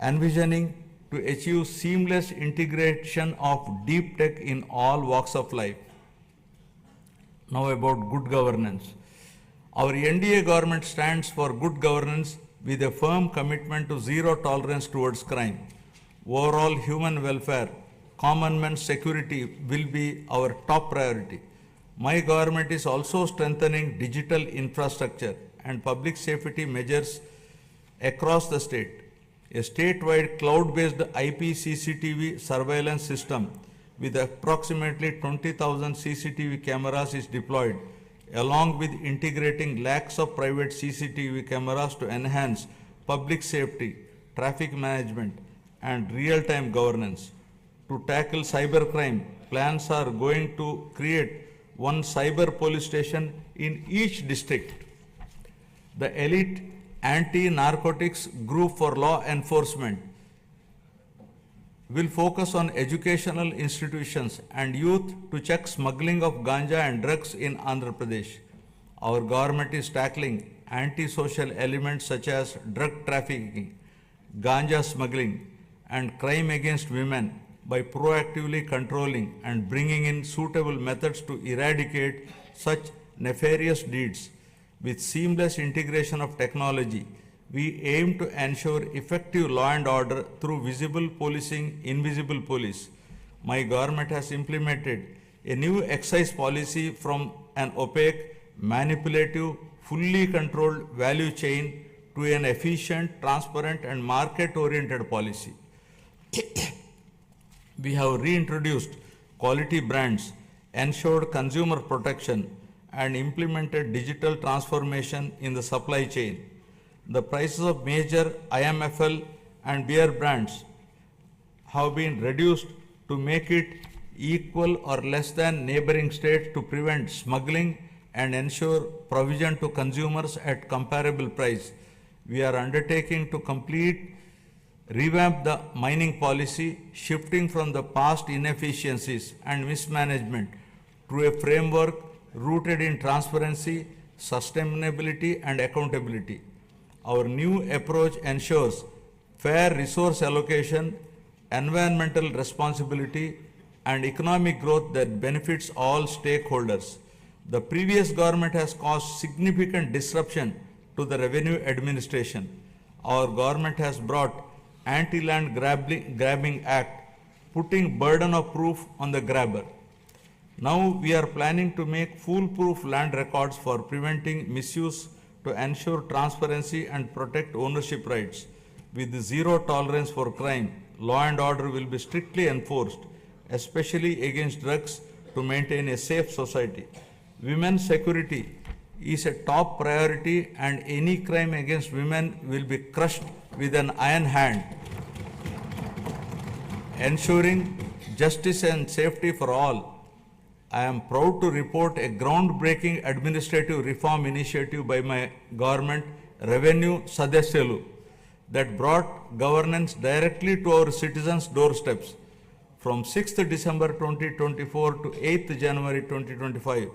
envisioning to achieve seamless integration of deep tech in all walks of life. Now about good governance. Our NDA government stands for good governance with a firm commitment to zero tolerance towards crime. Overall human welfare, common man's security will be our top priority. My government is also strengthening digital infrastructure and public safety measures across the state. A statewide cloud-based IP CCTV surveillance system with approximately 20,000 CCTV cameras is deployed, along with integrating lakhs of private CCTV cameras to enhance public safety, traffic management, and real-time governance. To tackle cybercrime, plans are going to create one cyber police station in each district. The elite anti-narcotics group for law enforcement will focus on educational institutions and youth to check smuggling of ganja and drugs in Andhra Pradesh. Our government is tackling anti-social elements such as drug trafficking, ganja smuggling, and crime against women by proactively controlling and bringing in suitable methods to eradicate such nefarious deeds. With seamless integration of technology, we aim to ensure effective law and order through visible policing, invisible police. My government has implemented a new excise policy from an opaque, manipulative, fully controlled value chain to an efficient, transparent, and market-oriented policy. We have reintroduced quality brands, ensured consumer protection, and implemented digital transformation in the supply chain. The prices of major IMFL and beer brands have been reduced to make it equal or less than neighboring states to prevent smuggling and ensure provision to consumers at comparable price. We are undertaking to revamp the mining policy, shifting from the past inefficiencies and mismanagement to a framework rooted in transparency, sustainability, and accountability. Our new approach ensures fair resource allocation, environmental responsibility, and economic growth that benefits all stakeholders. The previous government has caused significant disruption to the revenue administration. Our government has brought Anti-Land Grabbing Act, putting burden of proof on the grabber. Now we are planning to make foolproof land records for preventing misuse to ensure transparency and protect ownership rights. With zero tolerance for crime, law and order will be strictly enforced, especially against drugs, to maintain a safe society. Women's security is a top priority, and any crime against women will be crushed with an iron hand. Ensuring justice and safety for all, I am proud to report a groundbreaking administrative reform initiative by my government, Revenue Sadasyalu, that brought governance directly to our citizens' doorsteps. From 6th December 2024 to 8th January 2025,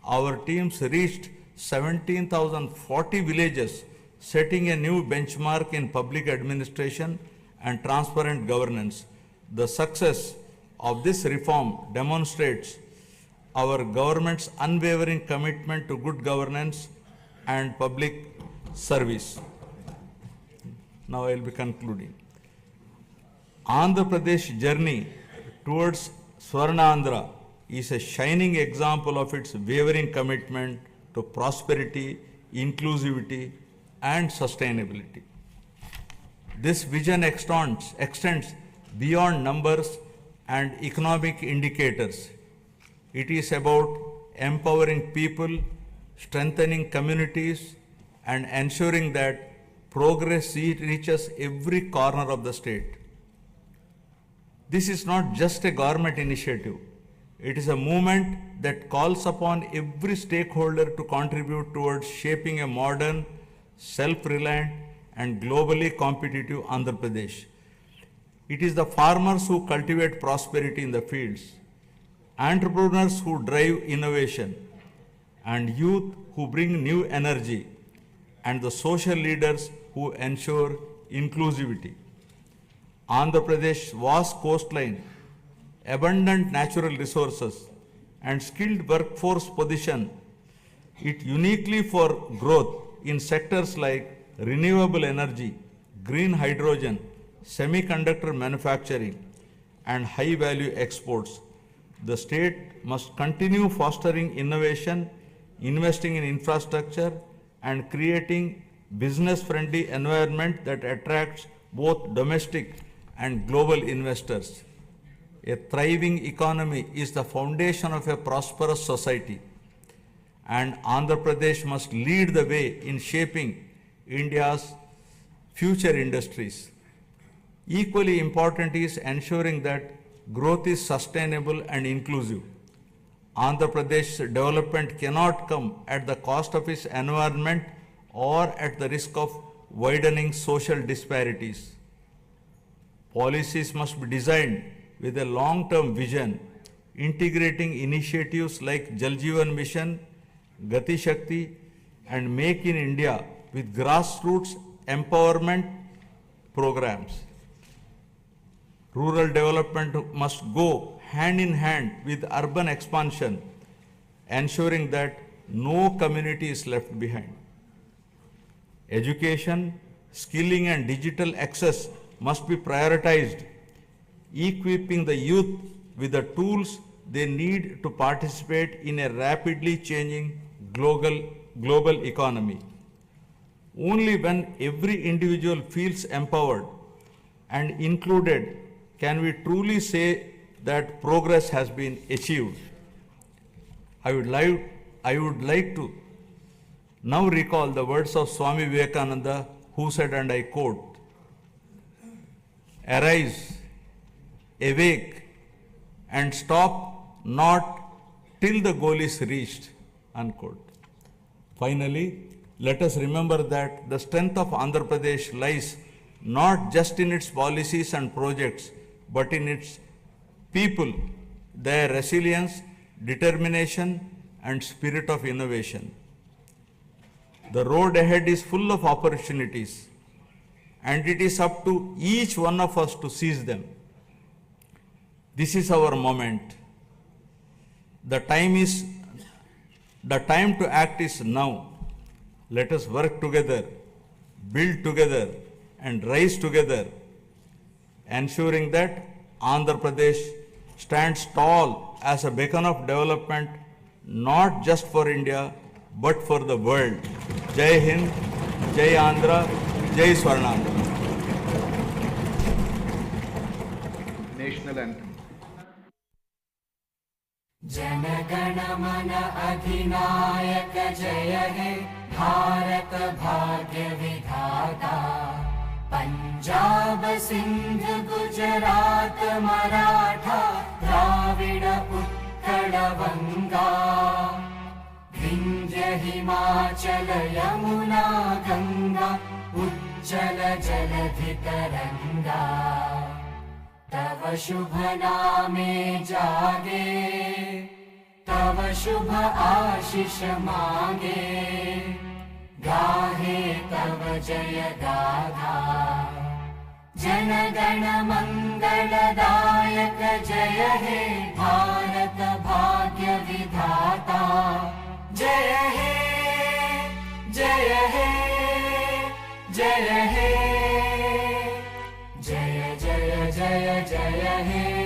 our teams reached 17,040 villages, setting a new benchmark in public administration and transparent governance. The success of this reform demonstrates our government's unwavering commitment to good governance and public service. Now I will be concluding. Andhra Pradesh journey towards Swarnandhra is a shining example of its wavering commitment to prosperity, inclusivity, and sustainability. This vision extends beyond numbers and economic indicators. It is about empowering people, strengthening communities, and ensuring that progress reaches every corner of the state. This is not just a government initiative. It is a movement that calls upon every stakeholder to contribute towards shaping a modern, self-reliant, and globally competitive Andhra Pradesh. It is the farmers who cultivate prosperity in the fields, entrepreneurs who drive innovation, and youth who bring new energy, and the social leaders who ensure inclusivity. Andhra Pradesh's vast coastline, abundant natural resources, and skilled workforce position it uniquely for growth in sectors like renewable energy, green hydrogen, semiconductor manufacturing, and high-value exports. The state must continue fostering innovation, investing in infrastructure, and creating business-friendly environment that attracts both domestic and global investors. A thriving economy is the foundation of a prosperous society, and Andhra Pradesh must lead the way in shaping India's future industries. Equally important is ensuring that growth is sustainable and inclusive. Andhra Pradesh's development cannot come at the cost of its environment or at the risk of widening social disparities. Policies must be designed with a long-term vision, integrating initiatives like Jal Jeevan Mission, Gati Shakti, and Make in India with grassroots empowerment programs. Rural development must go hand in hand with urban expansion, ensuring that no community is left behind. Education, skilling, and digital access must be prioritized, equipping the youth with the tools they need to participate in a rapidly changing global economy. Only when every individual feels empowered and included can we truly say that progress has been achieved. I would like to now recall the words of Swami Vivekananda, who said, and I quote, "Arise, awake, and stop not till the goal is reached," unquote. Finally, let us remember that the strength of Andhra Pradesh lies not just in its policies and projects, but in its people, their resilience, determination, and spirit of innovation. The road ahead is full of opportunities, and it is up to each one of us to seize them. This is our moment. The time to act is now. Let us work together, build together, and rise together, ensuring that Andhra Pradesh stands tall as a beacon of development, not just for India, but for the world. Jai Hind, Jai Andhra, Jai Swarnandhra. National anthem. Jana Gana मन अधिनायक जय हे भारत भाग्य विधाता। पंजाब सिंध गुजरात मराठा द्राविड उत्कल बंगा। विंध्य हिमाचल यमुना गंगा उज्जल जलधि तरंगा। तव शुभ नामे जागे, तव शुभ आशीष मांगे। गाहे तव जय गाथा, जन गण मंगलदायक जय हे भारत भाग्य विधाता। जय हे जय हे जय हे जय जय जय जय हे।